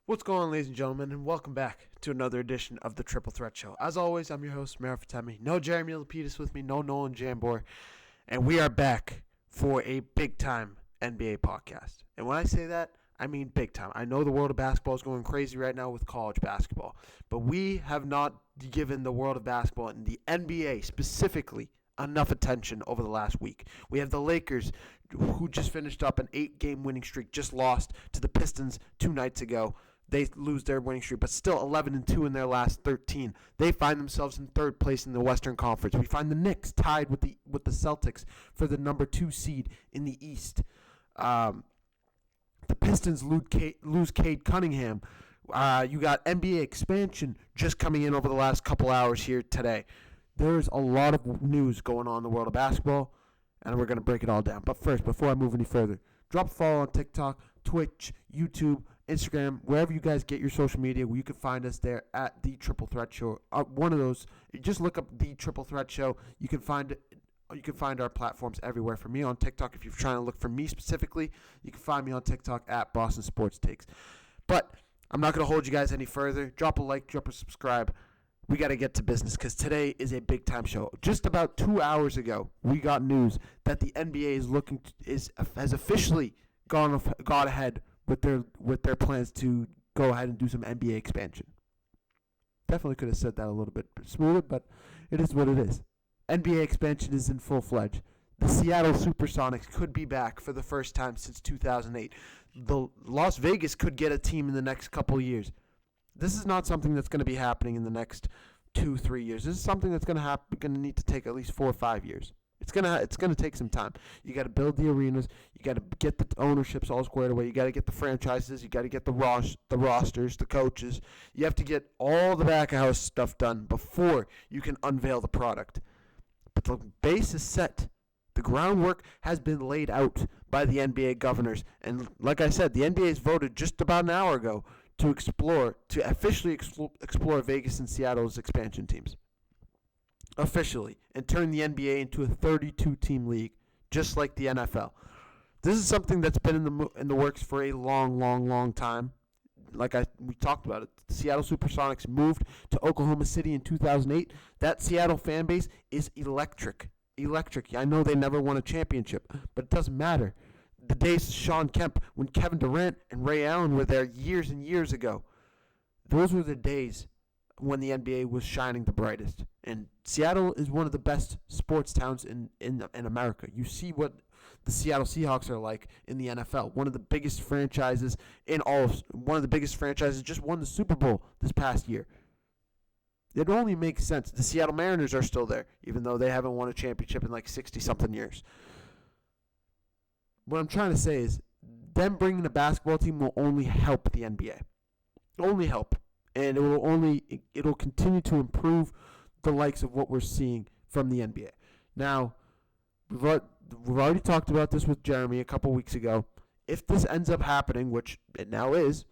What's going on, ladies and gentlemen, and welcome back to another edition of the Triple Threat Show. As always, I'm your host, Mara Fatemi. No Jeremy Lapidus with me, no Nolan Jambor, and we are back for a big-time NBA podcast. And when I say that, I mean big time. I know the world of basketball is going crazy right now with college basketball, but we have not given the world of basketball and the NBA specifically enough attention over the last week. We have the Lakers, who just finished up an 8-game winning streak, just lost to the Pistons 2 nights ago. They lose their winning streak, but still 11-2 in their last 13. They find themselves in third place in the Western Conference. We find the Knicks tied with the Celtics for the number 2 seed in the East. The Pistons lose Cade Cunningham. You got NBA expansion just coming in over the last couple hours here today. There's a lot of news going on in the world of basketball, and we're going to break it all down. But first, before I move any further, drop a follow on TikTok, Twitch, YouTube, Instagram, wherever you guys get your social media. You can find us there at The Triple Threat Show. One of those, just look up The Triple Threat Show. You can find our platforms everywhere. For me on TikTok, if you're trying to look for me specifically, you can find me on TikTok at Boston Sports Takes. But I'm not going to hold you guys any further. Drop a like, drop a subscribe. We got to get to business because today is a big-time show. Just about 2 hours ago, we got news that the NBA has officially gone ahead with their plans to go ahead and do some NBA expansion. Definitely could have said that a little bit smoother, but it is what it is. NBA expansion is in full-fledged. The Seattle Supersonics could be back for the first time since 2008. The Las Vegas could get a team in the next couple of years. This is not something that's going to be happening in the next 2-3 years. This is something that's going to need to take at least 4 or 5 years. It's gonna take some time. You got to build the arenas. You got to get the ownerships all squared away. You got to get the franchises. You got to get the rosters, the coaches. You have to get all the back of house stuff done before you can unveil the product. But the base is set. The groundwork has been laid out by the NBA governors, and like I said, the NBA has voted just about an hour ago to officially explore Vegas and Seattle's expansion teams. Officially, and turn the NBA into a 32-team league, just like the NFL. This is something that's been in the works for a long time. We talked about it. The Seattle Supersonics moved to Oklahoma City in 2008. That Seattle fan base is electric. I know they never won a championship, but it doesn't matter. The days of Sean Kemp, when Kevin Durant and Ray Allen were there years and years ago, those were the days when the NBA was shining the brightest. And Seattle is one of the best sports towns in America. You see what the Seattle Seahawks are like in the NFL. One of the biggest franchises just won the Super Bowl this past year. It only makes sense. The Seattle Mariners are still there, even though they haven't won a championship in like 60-something years. What I'm trying to say is them bringing a basketball team will only help the NBA. Only help. And it'll continue to improve the likes of what we're seeing from the NBA. Now, we've already talked about this with Jeremy a couple weeks ago. If this ends up happening, which it now is,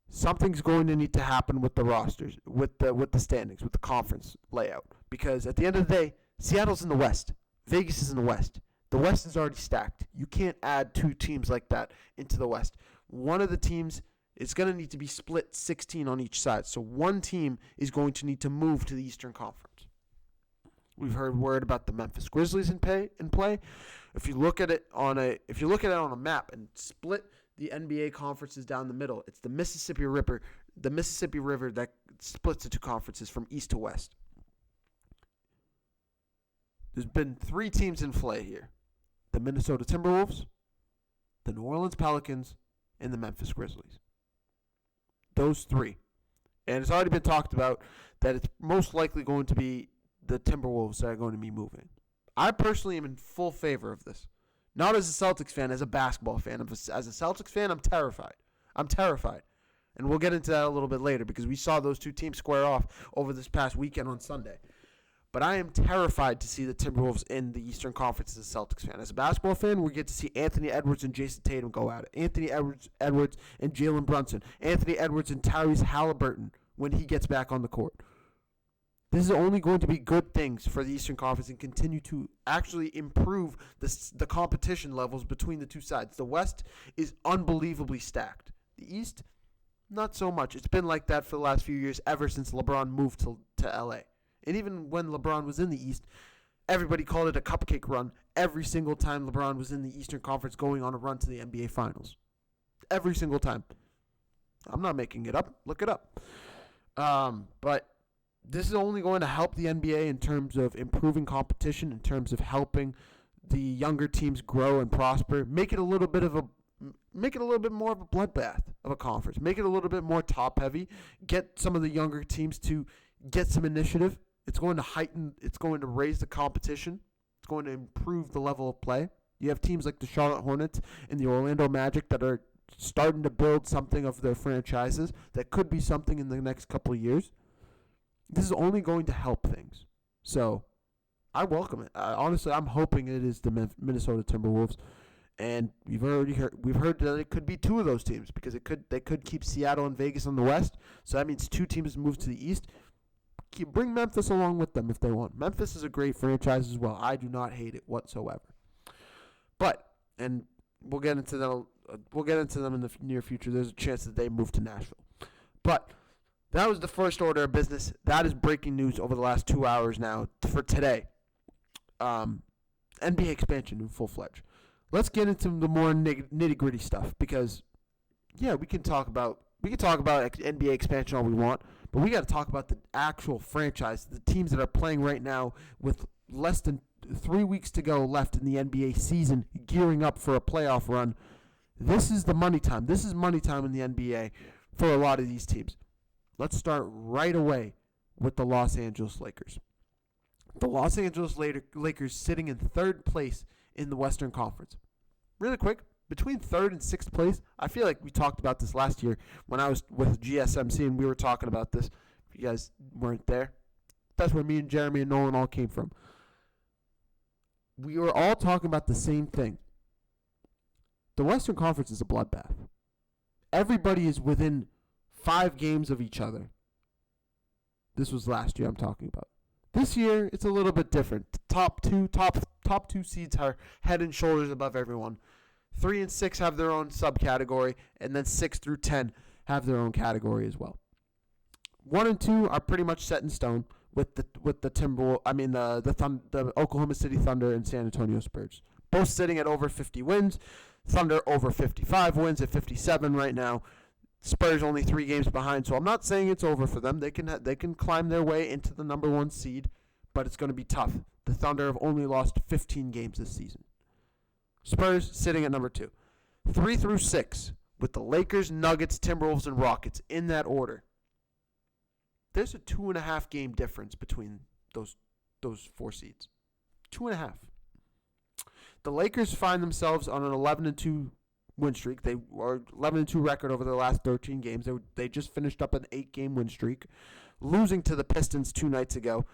something's going to need to happen with the rosters, with the standings, with the conference layout. Because at the end of the day, Seattle's in the West. Vegas is in the West. The West is already stacked. You can't add 2 teams like that into the West. One of the teams is going to need to be split 16 on each side. So one team is going to need to move to the Eastern Conference. We've heard word about the Memphis Grizzlies in play. If you look at it on a map and split the NBA conferences down the middle, it's the Mississippi River that splits the 2 conferences from east to west. There's been 3 teams in play here: the Minnesota Timberwolves, the New Orleans Pelicans, and the Memphis Grizzlies. Those 3. And it's already been talked about that it's most likely going to be the Timberwolves that are going to be moving. I personally am in full favor of this. Not as a Celtics fan, as a basketball fan. As a Celtics fan, I'm terrified. And we'll get into that a little bit later because we saw those 2 teams square off over this past weekend on Sunday. But I am terrified to see the Timberwolves in the Eastern Conference as a Celtics fan. As a basketball fan, we get to see Anthony Edwards and Jason Tatum go at it. Anthony Edwards and Jalen Brunson. Anthony Edwards and Tyrese Halliburton when he gets back on the court. This is only going to be good things for the Eastern Conference and continue to actually improve the competition levels between the 2 sides. The West is unbelievably stacked. The East, Not so much. It's been like that for the last few years, ever since LeBron moved to LA. And even when LeBron was in the East, everybody called it a cupcake run every single time LeBron was in the Eastern Conference going on a run to the NBA Finals. Every single time. I'm not making it up. Look it up. But this is only going to help the NBA in terms of improving competition, in terms of helping the younger teams grow and prosper. Make it a little bit more of a bloodbath of a conference. Make it a little bit more top heavy. Get some of the younger teams to get some initiative. It's going to raise the competition. It's going to improve the level of play. You have teams like the Charlotte Hornets and the Orlando Magic that are starting to build something of their franchises that could be something in the next couple of years. This is only going to help things. So I welcome it. Honestly, I'm hoping it is the Minnesota Timberwolves. And we've heard that it could be two of those teams because they could keep Seattle and Vegas on the West. So that means two teams move to the East. Bring Memphis along with them if they want. Memphis is a great franchise as well. I do not hate it whatsoever. But, and we'll get into them in the near future. There's a chance that they move to Nashville. But that was the first order of business. That is breaking news over the last 2 hours now for today. NBA expansion in full-fledged. Let's get into the more nitty-gritty stuff because, yeah, we can talk about NBA expansion all we want, but we got to talk about the actual franchise, the teams that are playing right now with less than 3 weeks to go left in the NBA season, gearing up for a playoff run. This is the money time. This is money time in the NBA for a lot of these teams. Let's start right away with the Los Angeles Lakers. The Los Angeles Lakers sitting in third place in the Western Conference. Really quick, between third and sixth place, I feel like we talked about this last year when I was with GSMC and we were talking about this. If you guys weren't there, that's where me and Jeremy and Nolan all came from. We were all talking about the same thing. The Western Conference is a bloodbath. Everybody is within 5 games of each other. This was last year I'm talking about. This year, it's a little bit different. Top two seeds are head and shoulders above everyone. 3 and 6 have their own subcategory, and then 6 through 10 have their own category as well. 1 and 2 are pretty much set in stone with the Oklahoma City Thunder and San Antonio Spurs, both sitting at over 50 wins. Thunder over 55 wins at 57 right now. Spurs only 3 games behind, so I'm not saying it's over for them. They can climb their way into the number 1 seed, but it's going to be tough. The Thunder have only lost 15 games this season. Spurs sitting at number 2. 3 through 6 with the Lakers, Nuggets, Timberwolves, and Rockets in that order. There's a 2.5 game difference between those 4 seeds. 2.5. The Lakers find themselves on an 11-2 win streak. They are 11-2 record over their last 13 games. They just finished up an 8-game win streak, losing to the Pistons 2 nights ago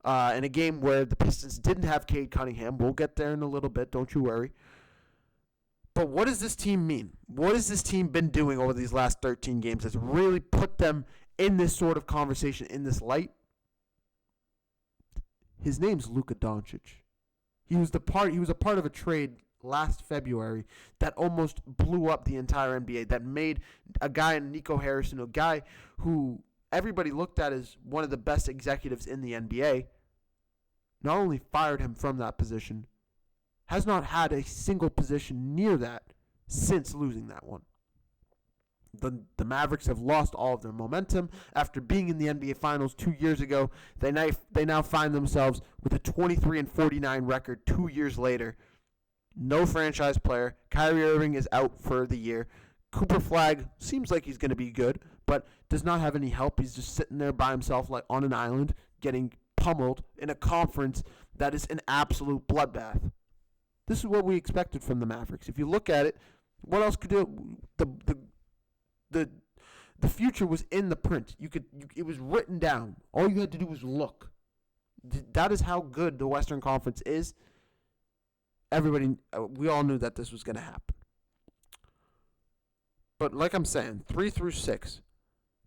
in a game where the Pistons didn't have Cade Cunningham. We'll get there in a little bit, don't you worry. But what does this team mean? What has this team been doing over these last 13 games that's really put them in this sort of conversation, in this light? His name's Luka Doncic. He was a part of a trade last February that almost blew up the entire NBA, that made a guy in Nico Harrison, a guy who everybody looked at as one of the best executives in the NBA, not only fired him from that position, has not had a single position near that since losing that one. The Mavericks have lost all of their momentum. After being in the NBA Finals 2 years ago, they now find themselves with a 23-49 record 2 years later. No franchise player. Kyrie Irving is out for the year. Cooper Flagg seems like he's going to be good, but does not have any help. He's just sitting there by himself like on an island, getting pummeled in a conference that is an absolute bloodbath. This is what we expected from the Mavericks. If you look at it, what else could do? The future was in the print. It was written down. All you had to do was look. That is how good the Western Conference is. We all knew that this was going to happen. But like I'm saying, 3 through 6,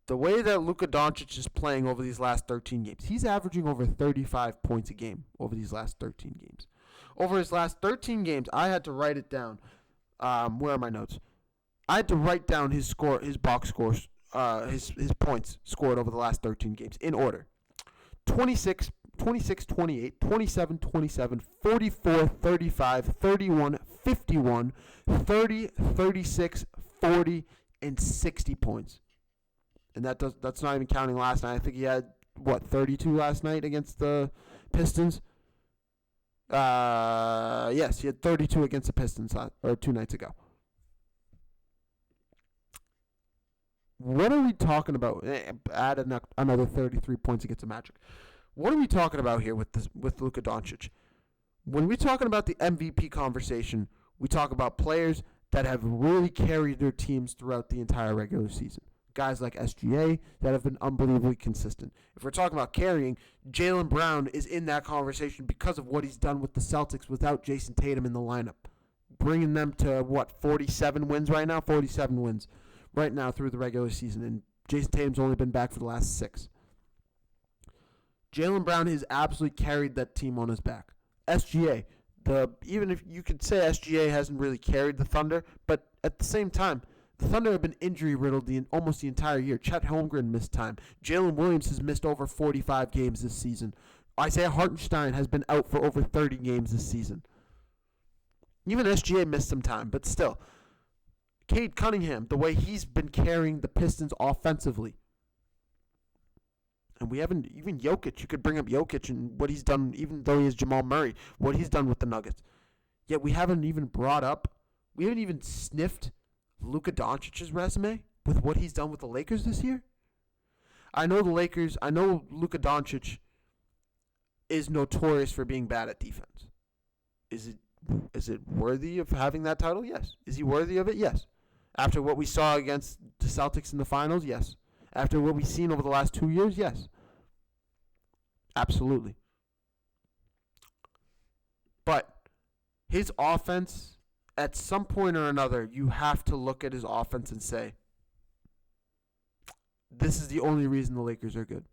the way that Luka Doncic is playing over these last 13 games, he's averaging over 35 points a game over these last 13 games. Over his last 13 games, I had to write it down. Where are my notes? I had to write down his box scores his points scored over the last 13 games in order: 26, 26, 28, 27, 27, 44, 35, 31, 51, 30, 36, 40, and 60 points. And that's not even counting last night. I think he had 32 last night against the Pistons. Yes, he had 32 against the Pistons 2 nights ago. What are we talking about? Add another 33 points against the Magic. What are we talking about here with Luka Doncic? When we're talking about the MVP conversation, we talk about players that have really carried their teams throughout the entire regular season. Guys like SGA that have been unbelievably consistent. If we're talking about carrying, Jaylen Brown is in that conversation because of what he's done with the Celtics without Jason Tatum in the lineup. Bringing them to, 47 wins right now? 47 wins right now through the regular season. And Jason Tatum's only been back for the last 6. Jaylen Brown has absolutely carried that team on his back. SGA, even if you could say SGA hasn't really carried the Thunder, but at the same time, the Thunder have been injury-riddled almost the entire year. Chet Holmgren missed time. Jalen Williams has missed over 45 games this season. Isaiah Hartenstein has been out for over 30 games this season. Even SGA missed some time, but still. Cade Cunningham, the way he's been carrying the Pistons offensively. And we haven't, even Jokic, you could bring up Jokic and what he's done, even though he has Jamal Murray, what he's done with the Nuggets. Yet we haven't even sniffed Luka Doncic's resume with what he's done with the Lakers this year. I know Luka Doncic is notorious for being bad at defense. Is it worthy of having that title? Yes. Is he worthy of it? Yes. After what we saw against the Celtics in the finals? Yes. After what we've seen over the last 2 years? Yes. Absolutely. But his offense, at some point or another, you have to look at his offense and say, this is the only reason the Lakers are good.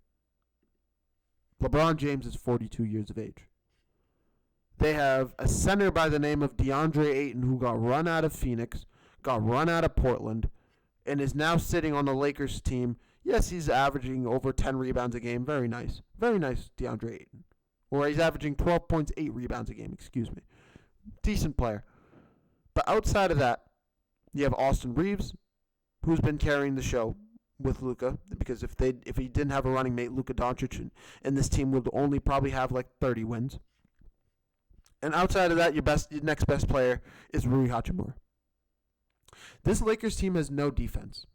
LeBron James is 42 years of age. They have a center by the name of DeAndre Ayton who got run out of Phoenix, got run out of Portland, and is now sitting on the Lakers team. Yes, he's averaging over 10 rebounds a game. Very nice. Very nice, DeAndre Ayton. Or he's averaging 12 points, 8 rebounds a game, Decent player. But outside of that, you have Austin Reeves, who's been carrying the show with Luka, because if he didn't have a running mate, Luka Doncic, and this team would only probably have like 30 wins. And outside of that, your next best player is Rui Hachimura. This Lakers team has no defense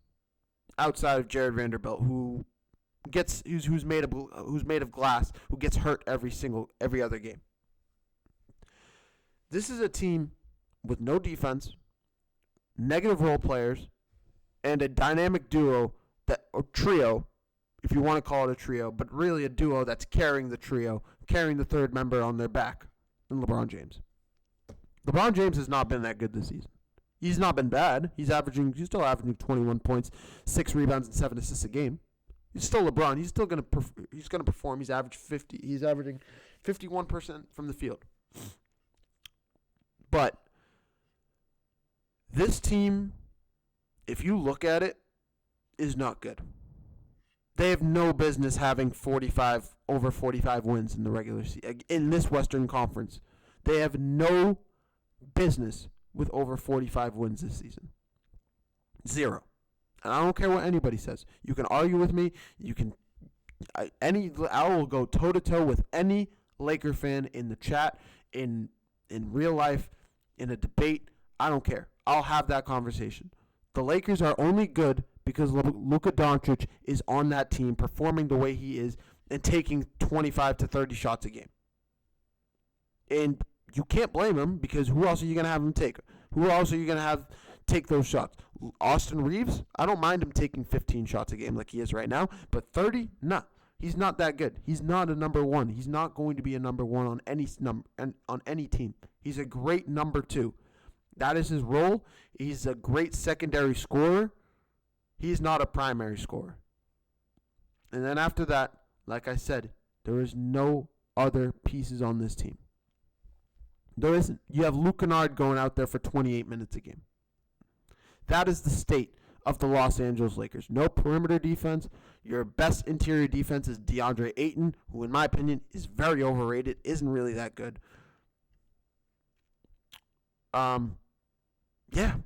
outside of Jared Vanderbilt, who's made of glass, who gets hurt every other game. This is a team with no defense, negative role players, and a dynamic trio, if you want to call it a trio, but really a duo that's carrying the third member on their back, and LeBron James. LeBron James has not been that good this season. He's not been bad. He's still averaging 21 points, 6 rebounds, and 7 assists a game. He's still LeBron. He's still going to perform. He's averaging 51% from the field. But this team, if you look at it, is not good. They have no business having over 45 wins in the regular season. In this Western Conference, they have no business with over 45 wins this season. 0. And I don't care what anybody says. You can argue with me. I will go toe-to-toe with any Laker fan in the chat, in real life, in a debate. I don't care. I'll have that conversation. The Lakers are only good because Luka Doncic is on that team, performing the way he is, and taking 25 to 30 shots a game. And you can't blame him, because who else are you going to have him take? Who else are you going to have take those shots? Austin Reeves? I don't mind him taking 15 shots a game like he is right now, but 30? Nah. He's not that good. He's not a number one. He's not going to be a number one on any team. He's a great number 2. That is his role. He's a great secondary scorer. He's not a primary scorer. And then after that, like I said, there is no other pieces on this team. There isn't. You have Luke Kennard going out there for 28 minutes a game. That is the state of the Los Angeles Lakers. No perimeter defense. Your best interior defense is DeAndre Ayton, who in my opinion is very overrated, isn't really that good. Yeah,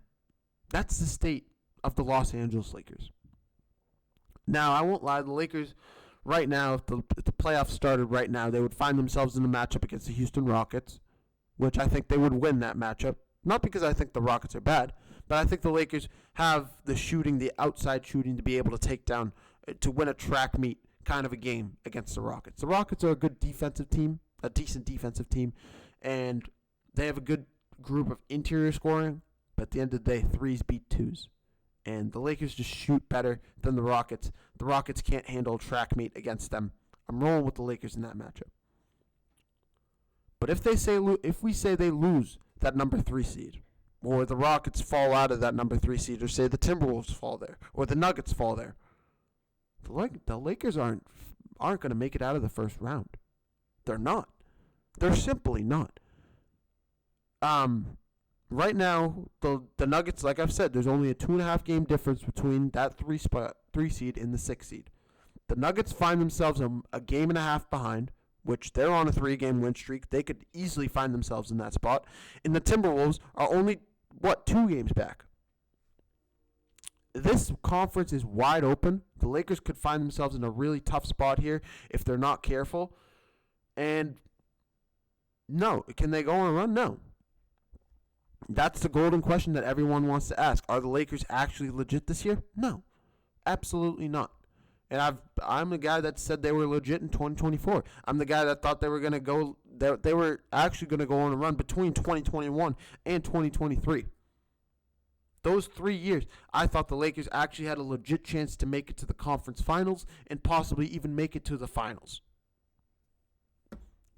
that's the state of the Los Angeles Lakers. Now, I won't lie, the Lakers right now, if the playoffs started right now, they would find themselves in a matchup against the Houston Rockets, which I think they would win that matchup. Not because I think the Rockets are bad, but I think the Lakers have the shooting, the outside shooting, to be able to take down, to win a track meet kind of a game against the Rockets. The Rockets are a good defensive team, a decent defensive team, and they have a good group of interior scoring, but at the end of the day, threes beat twos. And the Lakers just shoot better than the Rockets. The Rockets can't handle a track meet against them. I'm rolling with the Lakers in that matchup. But if we say they lose that number 3 seed, or the Rockets fall out of that number 3 seed, or say the Timberwolves fall there, or the Nuggets fall there, the Lakers aren't going to make it out of the first round. They're not. They're simply not. Right now, the Nuggets, like I've said, there's only a 2.5 game difference between that 3 seed and the 6 seed. The Nuggets find themselves a game and a half behind, which they're on a 3-game win streak. They could easily find themselves in that spot. And the Timberwolves are only, 2 games back. This conference is wide open. The Lakers could find themselves in a really tough spot here if they're not careful. And no, can they go on a run? No. That's the golden question that everyone wants to ask. Are the Lakers actually legit this year? No, absolutely not. And I'm the guy that said they were legit in 2024. I'm the guy that thought they were going to go. They were actually going to go on a run between 2021 and 2023. Those 3 years, I thought the Lakers actually had a legit chance to make it to the conference finals and possibly even make it to the finals.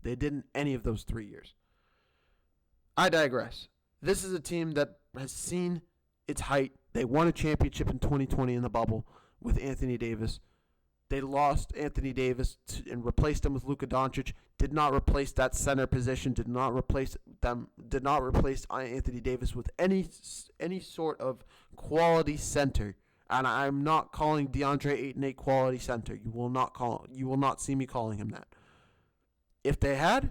They didn't any of those 3 years. I digress. This is a team that has seen its height. They won a championship in 2020 in the bubble with Anthony Davis. They lost Anthony Davis and replaced him with Luka Doncic. Did not replace that center position. Did not replace Anthony Davis with any sort of quality center. And I'm not calling DeAndre Ayton a quality center. You will not see me calling him that. If they had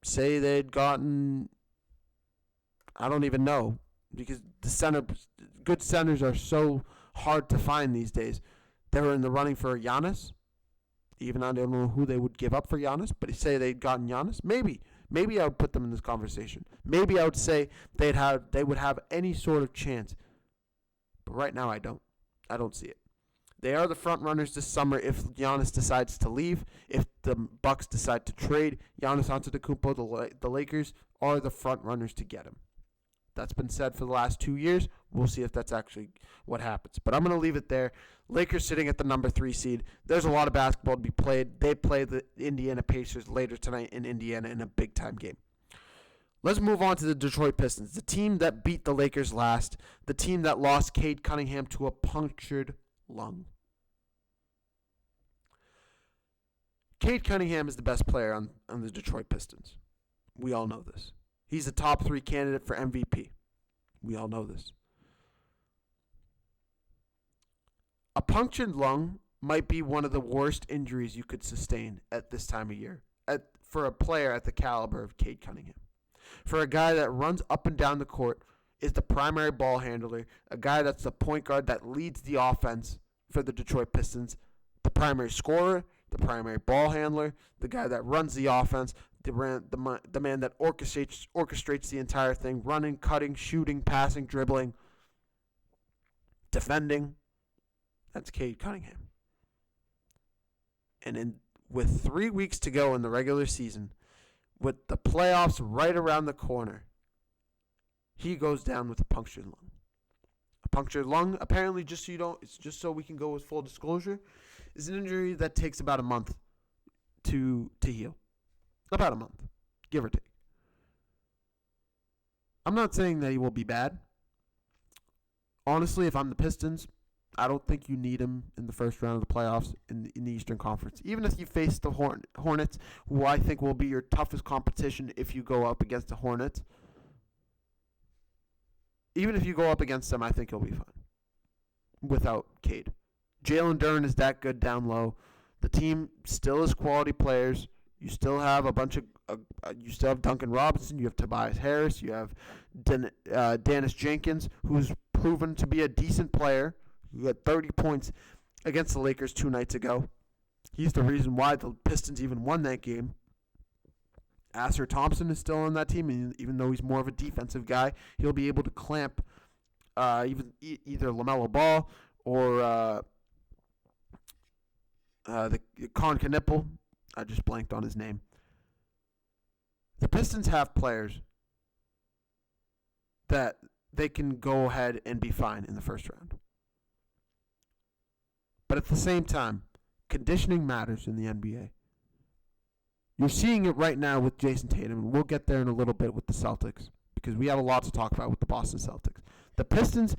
say they'd gotten, I don't even know, because good centers are so hard to find these days. They were in the running for Giannis. Even I don't know who they would give up for Giannis, but say they'd gotten Giannis, maybe I would put them in this conversation. Maybe I would say they would have any sort of chance. But right now I don't see it. They are the front runners this summer if Giannis decides to leave. If the Bucks decide to trade Giannis Antetokounmpo, the Lakers are the front runners to get him. That's been said for the last 2 years. We'll see if that's actually what happens. But I'm going to leave it there. Lakers sitting at the number 3 seed. There's a lot of basketball to be played. They play the Indiana Pacers later tonight in Indiana in a big-time game. Let's move on to the Detroit Pistons, the team that beat the Lakers last, the team that lost Cade Cunningham to a punctured lung. Cade Cunningham is the best player on the Detroit Pistons. We all know this. He's a top 3 candidate for MVP. We all know this. A punctured lung might be one of the worst injuries you could sustain at this time of year for a player at the caliber of Cade Cunningham. For a guy that runs up and down the court, is the primary ball handler, a guy that's the point guard that leads the offense for the Detroit Pistons, the primary scorer, the primary ball handler, the guy that runs the offense, the man that orchestrates the entire thing, running, cutting, shooting, passing, dribbling, defending. That's Cade Cunningham. And with 3 weeks to go in the regular season, with the playoffs right around the corner, he goes down with a punctured lung. A punctured lung, apparently, it's just so we can go with full disclosure, is an injury that takes about a month to heal. About a month, give or take. I'm not saying that he will be bad. Honestly, if I'm the Pistons, I don't think you need him in the first round of the playoffs in the Eastern Conference. Even if you face the Hornets, who I think will be your toughest competition if you go up against the Hornets. Even if you go up against them, I think he'll be fine. without Cade. Jalen Duren is that good down low. The team still has quality players. You still have a bunch of you still have Duncan Robinson. You have Tobias Harris. You have Dennis Jenkins, who's proven to be a decent player. You had 30 points against the Lakers 2 nights ago. He's the reason why the Pistons even won that game. Asher Thompson is still on that team, and even though he's more of a defensive guy, he'll be able to clamp either LaMelo Ball or the Con Knipple. I just blanked on his name. The Pistons have players that they can go ahead and be fine in the first round. But at the same time, conditioning matters in the NBA. You're seeing it right now with Jason Tatum, and we'll get there in a little bit with the Celtics because we have a lot to talk about with the Boston Celtics. The Pistons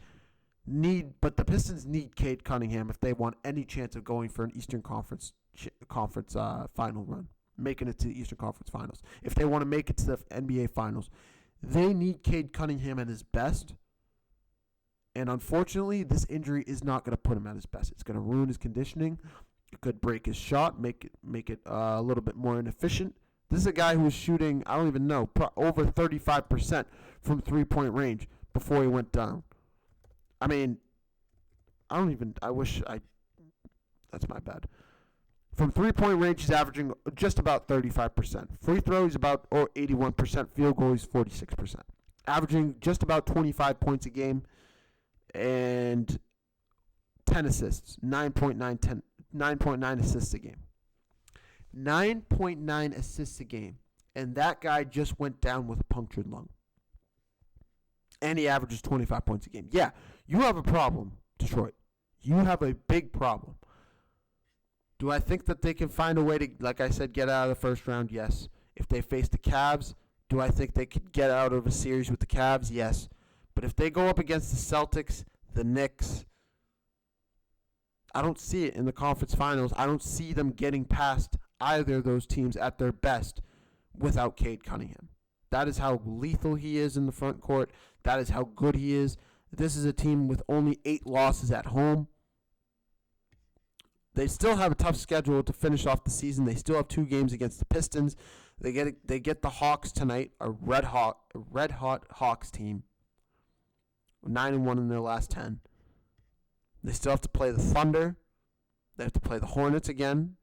need Cade Cunningham if they want any chance of going for an Eastern Conference final run, making it to the Eastern Conference Finals. If they want to make it to the NBA Finals, they need Cade Cunningham at his best. And unfortunately, this injury is not going to put him at his best. It's going to ruin his conditioning. It could break his shot, make it a little bit more inefficient. This is a guy who was shooting, I don't even know, over 35% from three-point range before he went down. I mean, that's my bad. From three-point range, he's averaging just about 35%. Free throw, he's about 81%. Field goal, he's 46%. Averaging just about 25 points a game and 10 assists, 9.9 assists a game. 9.9 assists a game. And that guy just went down with a punctured lung. And he averages 25 points a game. Yeah, you have a problem, Detroit. You have a big problem. Do I think that they can find a way to, like I said, get out of the first round? Yes. If they face the Cavs, do I think they could get out of a series with the Cavs? Yes. But if they go up against the Celtics, the Knicks, I don't see it in the conference finals. I don't see them getting past either of those teams at their best without Cade Cunningham. That is how lethal he is in the front court. That is how good he is. This is a team with only 8 losses at home. They still have a tough schedule to finish off the season. They still have 2 games against the Pistons. They get the Hawks tonight, a red hot Hawks team. 9-1 in their last 10. They still have to play the Thunder. They have to play the Hornets again.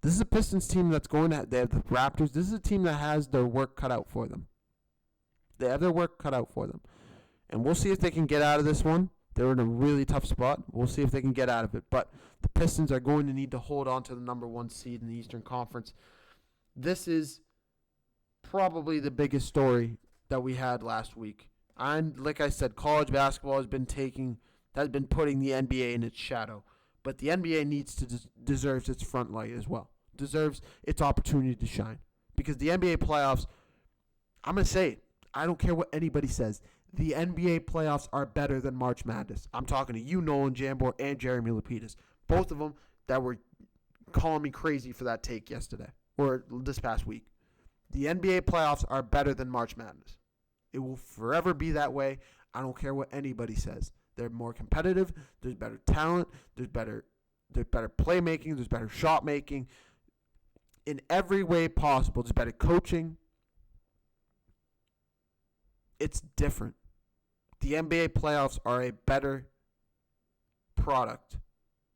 This is a Pistons team that's going to. They have the Raptors. This is a team that has their work cut out for them. They have their work cut out for them. And we'll see if they can get out of this one. They're in a really tough spot. We'll see if they can get out of it. But the Pistons are going to need to hold on to the number 1 seed in the Eastern Conference. This is probably the biggest story that we had last week. And like I said, college basketball has been putting the NBA in its shadow. But the NBA deserves its front light as well. Deserves its opportunity to shine. Because the NBA playoffs, I'm going to say it. I don't care what anybody says. The NBA playoffs are better than March Madness. I'm talking to you, Nolan Jambor, and Jeremy Lapidus. Both of them that were calling me crazy for that take yesterday. Or this past week. The NBA playoffs are better than March Madness. It will forever be that way. I don't care what anybody says. They're more competitive. There's better talent. There's better playmaking. There's better shot making. In every way possible. There's better coaching. It's different. The NBA playoffs are a better product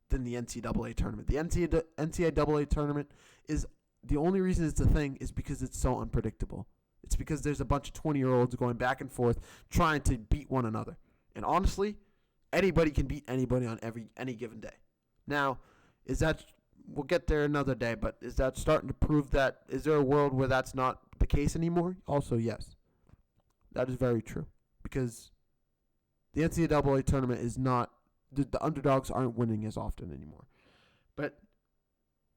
than the NCAA tournament. The NCAA tournament is the only reason it's a thing is because it's so unpredictable. It's because there's a bunch of 20-year-olds going back and forth trying to beat one another. And honestly, anybody can beat anybody on any given day. Now, we'll get there another day, but is that starting to prove that, is there a world where that's not the case anymore? Also, yes. That is very true. Because the NCAA tournament is not, the underdogs aren't winning as often anymore. But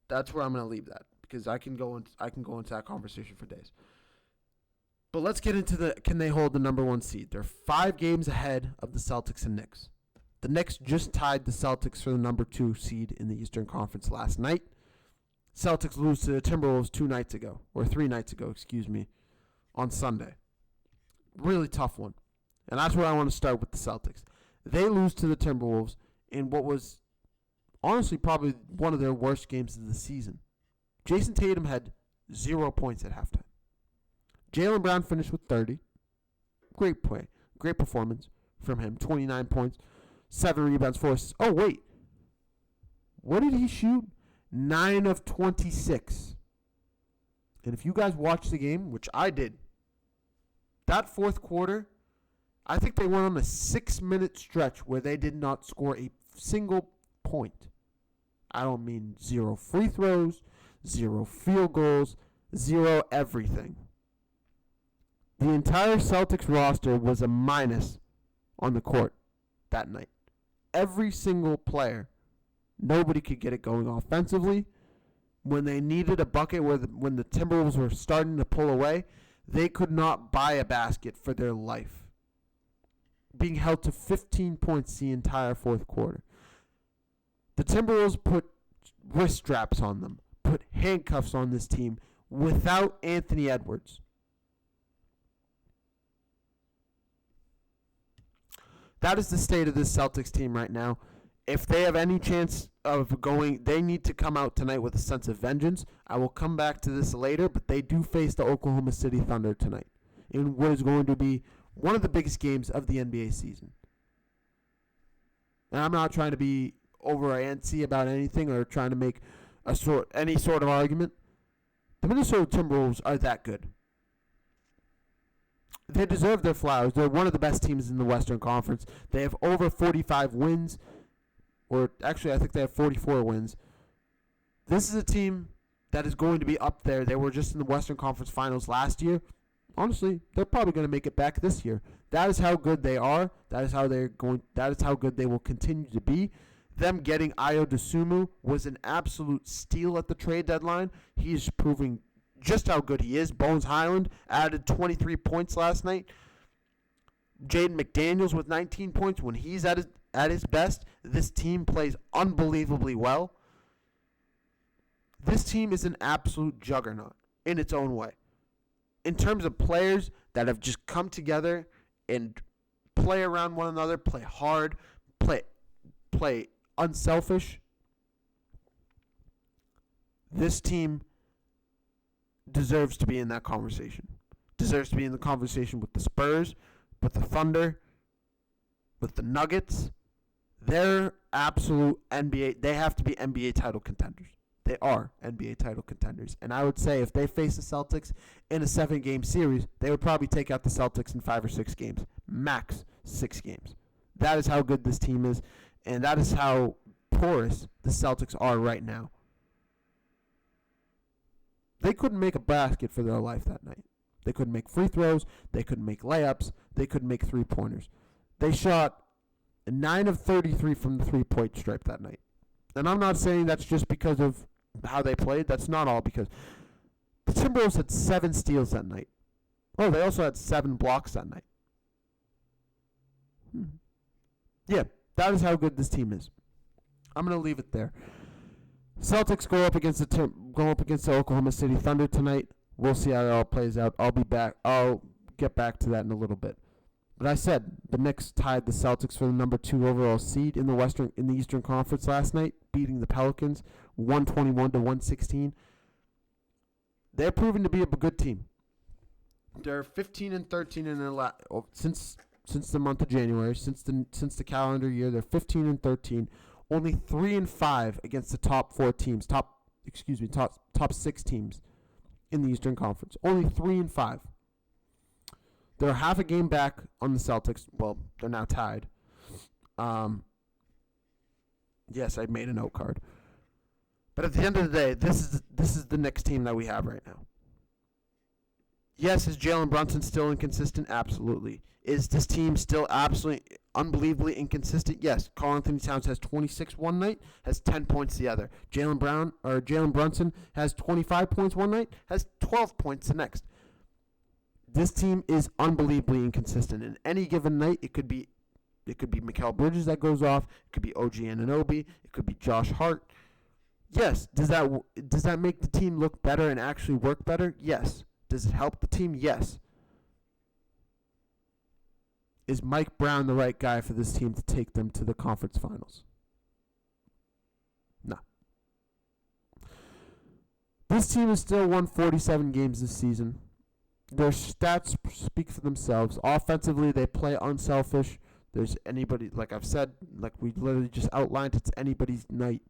that's where I'm going to leave that. Because I can go into that conversation for days. But let's get into can they hold the number 1 seed? They're 5 games ahead of the Celtics and Knicks. The Knicks just tied the Celtics for the number 2 seed in the Eastern Conference last night. Celtics lose to the Timberwolves 3 nights ago, on Sunday. Really tough one. And that's where I want to start with the Celtics. They lose to the Timberwolves in what was honestly probably one of their worst games of the season. Jason Tatum had 0 points at halftime. Jaylen Brown finished with 30. Great play. Great performance from him. 29 points, 7 rebounds, 4 assists. Oh, wait. What did he shoot? 9 of 26. And if you guys watched the game, which I did, that fourth quarter, I think they went on a 6-minute stretch where they did not score a single point. I don't mean 0 free throws, 0 field goals, 0 everything. The entire Celtics roster was a minus on the court that night. Every single player, nobody could get it going offensively. When they needed a bucket, when the Timberwolves were starting to pull away, they could not buy a basket for their life. Being held to 15 points the entire fourth quarter. The Timberwolves put wrist straps on them, put handcuffs on this team without Anthony Edwards. That is the state of this Celtics team right now. If they have any chance of going, they need to come out tonight with a sense of vengeance. I will come back to this later, but they do face the Oklahoma City Thunder tonight in what is going to be one of the biggest games of the NBA season. And I'm not trying to be over antsy about anything or trying to make any sort of argument. The Minnesota Timberwolves are that good. They deserve their flowers. They're one of the best teams in the Western Conference. They have over 45 wins. Or actually, I think they have 44 wins. This is a team that is going to be up there. They were just in the Western Conference Finals last year. Honestly, they're probably going to make it back this year. That is how good they are. That is how good they will continue to be. Them getting Ayo Dosunmu was an absolute steal at the trade deadline. He's proving just how good he is. Bones Highland added 23 points last night. Jaden McDaniels with 19 points. When he's at his best, this team plays unbelievably well. This team is an absolute juggernaut in its own way. In terms of players that have just come together and play around one another, play hard, play unselfish, this team deserves to be in that conversation. Deserves to be in the conversation with the Spurs, with the Thunder, with the Nuggets. They're absolute NBA. They have to be NBA title contenders. They are NBA title contenders. And I would say if they face the Celtics in a 7-game series, they would probably take out the Celtics in 5 or 6 games. Max 6 games. That is how good this team is. And that is how porous the Celtics are right now. They couldn't make a basket for their life that night. They couldn't make free throws. They couldn't make layups. They couldn't make three-pointers. They shot 9 of 33 from the three-point stripe that night. And I'm not saying that's just because of how they played. That's not all because the Timberwolves had 7 steals that night. Oh, they also had 7 blocks that night. Yeah, that is how good this team is. I'm going to leave it there. Celtics go up against the Oklahoma City Thunder tonight. We'll see how it all plays out. I'll be back. I'll get back to that in a little bit. But I said the Knicks tied the Celtics for the number 2 overall seed in the Eastern Conference last night, beating the Pelicans 121-116. They're proving to be a good team. They're 15-13 in their since the month of January, since the calendar year. They're 15-13. Only 3-5 against the top 6 teams in the Eastern Conference. Only 3-5. They're half a game back on the Celtics. Well, they're now tied. Yes, I made a note card. But at the end of the day, this is the Knicks team that we have right now. Yes, is Jalen Brunson still inconsistent? Absolutely. Is this team still absolutely unbelievably inconsistent? Yes. Karl-Anthony Towns has 26 one night, has 10 points the other. Jalen Brunson has 25 points one night, has 12 points the next. This team is unbelievably inconsistent. In any given night, it could be Mikal Bridges that goes off. It could be OG Anunoby. It could be Josh Hart. Yes. Does that make the team look better and actually work better? Yes. Does it help the team? Yes. Is Mike Brown the right guy for this team to take them to the conference finals? No. This team has still won 47 games this season. Their stats speak for themselves. Offensively, they play unselfish. There's anybody, like I've said, like we literally just outlined, it's anybody's night.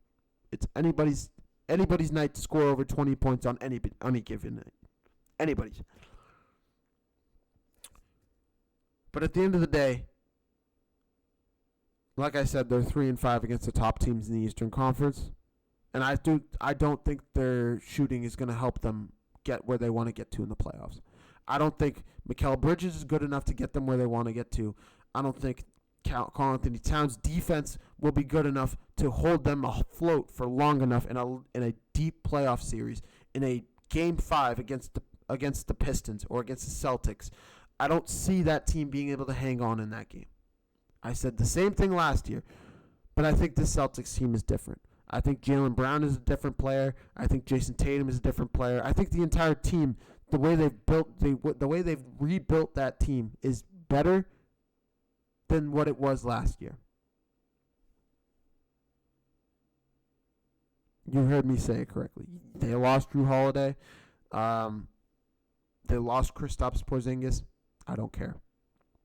It's anybody's night to score over 20 points on any given night. Anybody's. But at the end of the day, like I said, they're 3-5 against the top teams in the Eastern Conference. And I don't think their shooting is going to help them get where they want to get to in the playoffs. I don't think Mikal Bridges is good enough to get them where they want to get to. I don't think Karl-Anthony Towns' defense will be good enough to hold them afloat for long enough in a deep playoff series, in a Game 5 against the Pistons or against the Celtics. I don't see that team being able to hang on in that game. I said the same thing last year, but I think the Celtics team is different. I think Jaylen Brown is a different player. I think Jason Tatum is a different player. I think the entire team, the way they've rebuilt that team is better than what it was last year. You heard me say it correctly. They lost Drew Holiday. They lost Kristaps Porzingis. I don't care.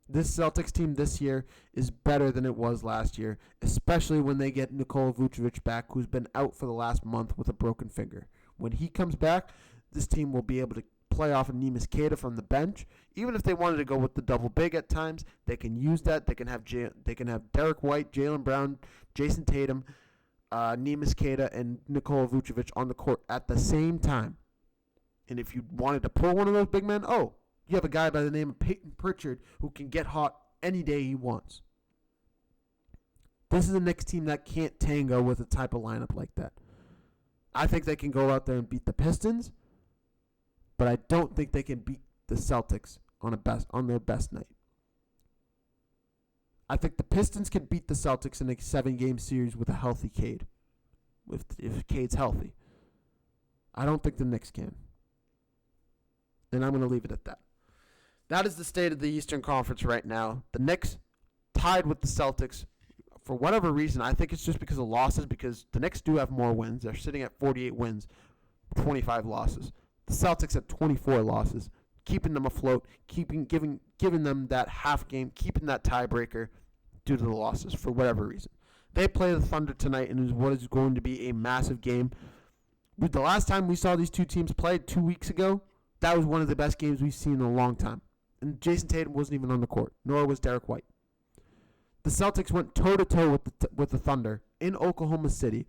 This Celtics team this year is better than it was last year, especially when they get Nikola Vucevic back, who's been out for the last month with a broken finger. When he comes back, this team will be able to play off of Neemias Queta from the bench. Even if they wanted to go with the double big at times, they can use that. They can have Derek White, Jaylen Brown, Jason Tatum, Neemias Queta, and Nikola Vucevic on the court at the same time. And if you wanted to pull one of those big men, you have a guy by the name of Peyton Pritchard who can get hot any day he wants. This is a Knicks team that can't tango with a type of lineup like that. I think they can go out there and beat the Pistons, but I don't think they can beat the Celtics on their best night. I think the Pistons can beat the Celtics in a 7-game series with a healthy Cade, if Cade's healthy. I don't think the Knicks can. And I'm going to leave it at that. That is the state of the Eastern Conference right now. The Knicks tied with the Celtics for whatever reason. I think it's just because of losses, because the Knicks do have more wins. They're sitting at 48 wins, 25 losses. The Celtics at 24 losses, keeping them afloat, giving them that half game, keeping that tiebreaker due to the losses for whatever reason. They play the Thunder tonight in what is going to be a massive game. The last time we saw these two teams play 2 weeks ago, that was one of the best games we've seen in a long time. And Jason Tatum wasn't even on the court, nor was Derek White. The Celtics went toe-to-toe with the Thunder in Oklahoma City,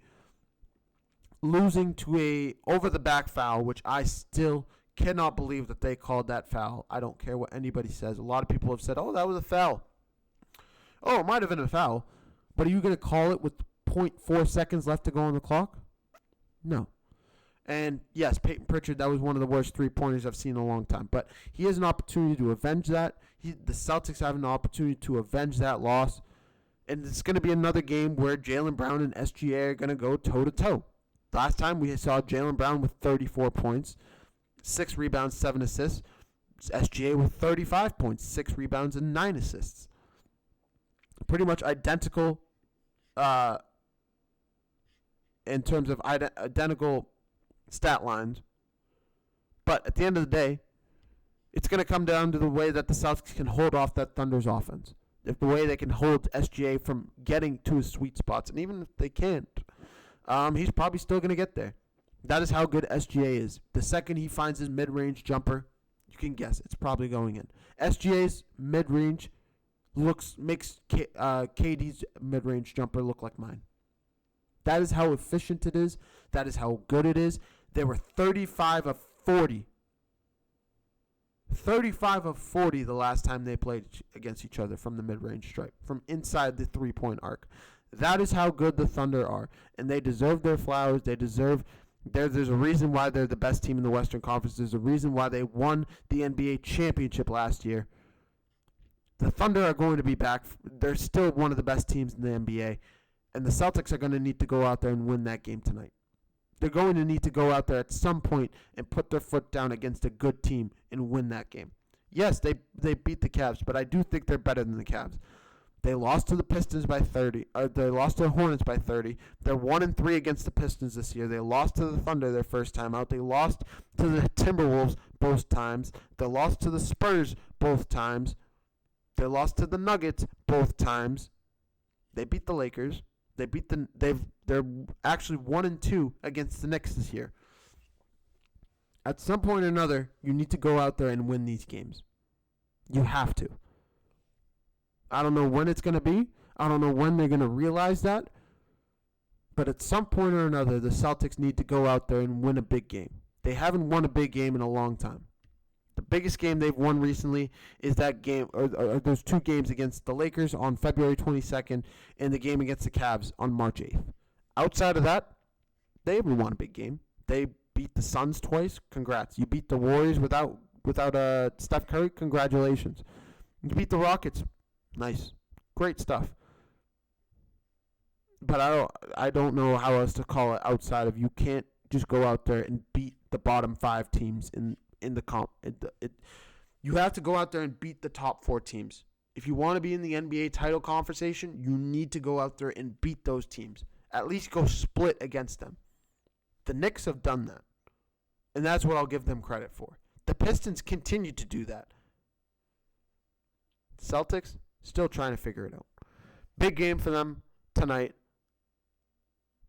losing to a over-the-back foul, which I still cannot believe that they called that foul. I don't care what anybody says. A lot of people have said, that was a foul. It might have been a foul, but are you going to call it with 0.4 seconds left to go on the clock? No. And yes, Peyton Pritchard, that was one of the worst three-pointers I've seen in a long time. But he has an opportunity to avenge that. The Celtics have an opportunity to avenge that loss. And it's going to be another game where Jaylen Brown and SGA are going to go toe-to-toe. Last time we saw Jaylen Brown with 34 points, 6 rebounds, 7 assists. SGA with 35 points, 6 rebounds, and 9 assists. Pretty much identical in terms of identical stat lines. But at the end of the day, it's going to come down to the way that the Celtics can hold off that Thunder's offense. If the way they can hold SGA from getting to his sweet spots. And even if they can't, he's probably still going to get there. That is how good SGA is. The second he finds his mid-range jumper, you can guess it's probably going in. SGA's mid-range makes KD's mid-range jumper look like mine. That is how efficient it is. That is how good it is. They were 35 of 40. 35 of 40 the last time they played against each other from the mid-range stripe, from inside the three-point arc. That is how good the Thunder are, and they deserve their flowers. There's a reason why they're the best team in the Western Conference. There's a reason why they won the NBA championship last year. The Thunder are going to be back. They're still one of the best teams in the NBA, and the Celtics are going to need to go out there and win that game tonight. They're going to need to go out there at some point and put their foot down against a good team and win that game. Yes, they beat the Cavs, but I do think they're better than the Cavs. They lost to the Pistons by 30. They lost to the Hornets by 30. They're 1-3 against the Pistons this year. They lost to the Thunder their first time out. They lost to the Timberwolves both times. They lost to the Spurs both times. They lost to the Nuggets both times. They beat the Lakers. They're actually 1-2 against the Knicks this year. At some point or another, you need to go out there and win these games. You have to. I don't know when it's going to be. I don't know when they're going to realize that. But at some point or another, the Celtics need to go out there and win a big game. They haven't won a big game in a long time. The biggest game they've won recently is that game, or those two games against the Lakers on February 22nd and the game against the Cavs on March 8th. Outside of that, they haven't won a big game. They beat the Suns twice. Congrats. You beat the Warriors without Steph Curry. Congratulations. You beat the Rockets. Nice. Great stuff. But I don't know how else to call it outside of you can't just go out there and beat the bottom 5 teams in the comp. You have to go out there and beat the top 4 teams. If you want to be in the NBA title conversation, you need to go out there and beat those teams. At least go split against them. The Knicks have done that. And that's what I'll give them credit for. The Pistons continue to do that. Celtics, still trying to figure it out. Big game for them tonight.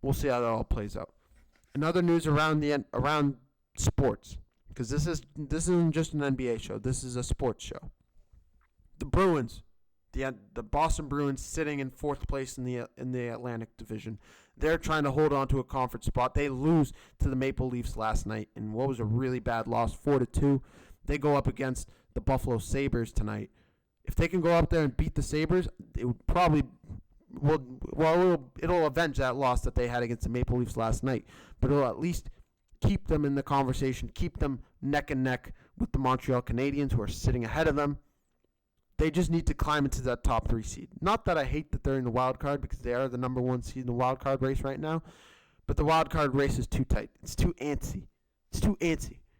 We'll see how that all plays out. Another news around sports, because this isn't just an NBA show. This is a sports show. The Bruins, the Boston Bruins, sitting in 4th place in the Atlantic Division. They're trying to hold on to a conference spot. They lose to the Maple Leafs last night in what was a really bad loss, 4-2. They go up against the Buffalo Sabres tonight. If they can go up there and beat the Sabres, it would probably it'll avenge that loss that they had against the Maple Leafs last night. But it'll at least keep them in the conversation, keep them neck and neck with the Montreal Canadiens, who are sitting ahead of them. They just need to climb into that top 3 seed. Not that I hate that they're in the wild card, because they are the number 1 seed in the wild card race right now. But the wild card race is too tight. It's too antsy.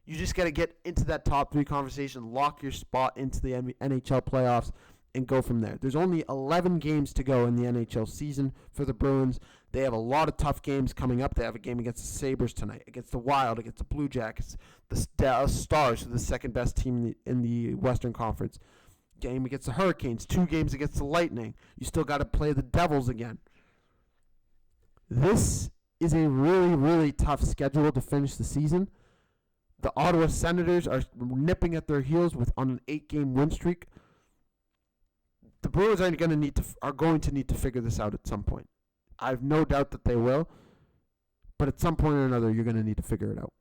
You just got to get into that top 3 conversation, lock your spot into the NHL playoffs, and go from there. There's only 11 games to go in the NHL season for the Bruins. They have a lot of tough games coming up. They have a game against the Sabres tonight, against the Wild, against the Blue Jackets, the Stars, who are the second best team in the Western Conference. Game against the Hurricanes, 2 games against the Lightning. You still got to play the Devils again. This is a really, really tough schedule to finish the season. The Ottawa Senators are nipping at their heels on an 8-game win streak. The Bruins are going to need to figure this out at some point. I have no doubt that they will, but at some point or another, you're going to need to figure it out.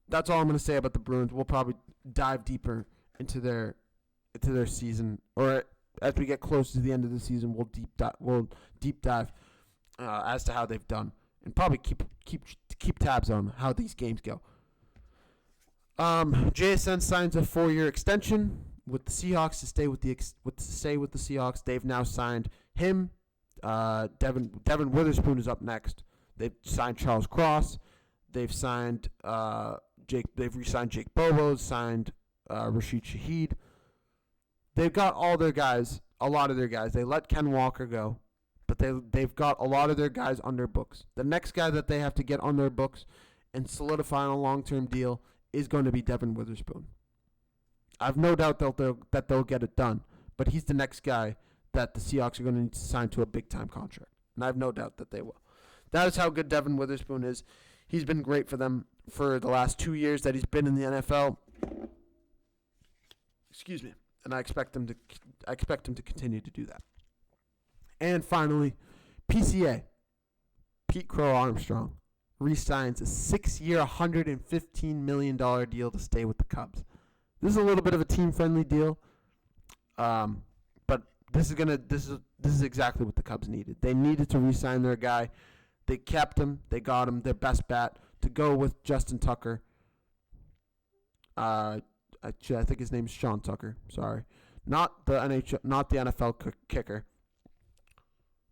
That's all I'm going to say about the Bruins. We'll probably dive deeper into their season, or as we get close to the end of the season, we'll deep dive as to how they've done, and probably keep tabs on how these games go. JSN signs a 4-year extension with the Seahawks to stay with the Seahawks. They've now signed him. Devin Witherspoon is up next. They've signed Charles Cross. They've signed Jake. They've re-signed Jake Bobo. Signed Rashid Shaheed. They've got all their guys, a lot of their guys. They let Ken Walker go, but they've got a lot of their guys on their books. The next guy that they have to get on their books and solidify on a long-term deal is going to be Devin Witherspoon. I have no doubt that they'll get it done, but he's the next guy that the Seahawks are going to need to sign to a big-time contract, and I have no doubt that they will. That is how good Devin Witherspoon is. He's been great for them for the last 2 years that he's been in the NFL. Excuse me. And I expect him to continue to do that. And finally, PCA, Pete Crow Armstrong, re-signs a 6-year, $115 million deal to stay with the Cubs. This is a little bit of a team-friendly deal, but this is exactly what the Cubs needed. They needed to re-sign their guy. They kept him. They got him their best bat to go with Justin Tucker. I think his name is Sean Tucker. Sorry, not the NFL kicker.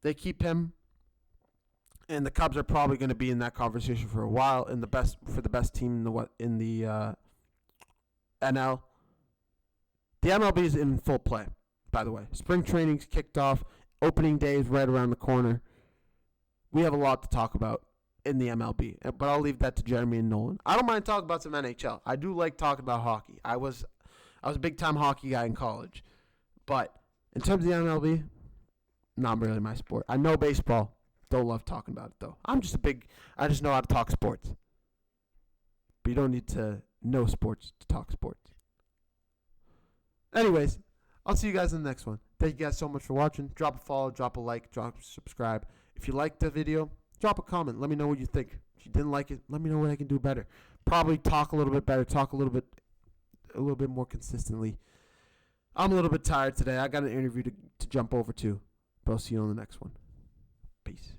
They keep him, and the Cubs are probably going to be in that conversation for a while for the best team in the NL. The MLB is in full play, by the way. Spring training's kicked off. Opening day is right around the corner. We have a lot to talk about in the MLB, but I'll leave that to Jeremy and Nolan. I don't mind talking about some NHL. I do like talking about hockey. I was a big-time hockey guy in college. But in terms of the MLB, not really my sport. I know baseball. Don't love talking about it, though. I just know how to talk sports. But you don't need to know sports to talk sports. Anyways, I'll see you guys in the next one. Thank you guys so much for watching. Drop a follow, drop a like, drop a subscribe. If you liked the video, drop a comment. Let me know what you think. If you didn't like it, let me know what I can do better. Probably talk a little bit better, talk a little bit more consistently. I'm a little bit tired today. I got an interview to jump over to, but I'll see you on the next one. Peace.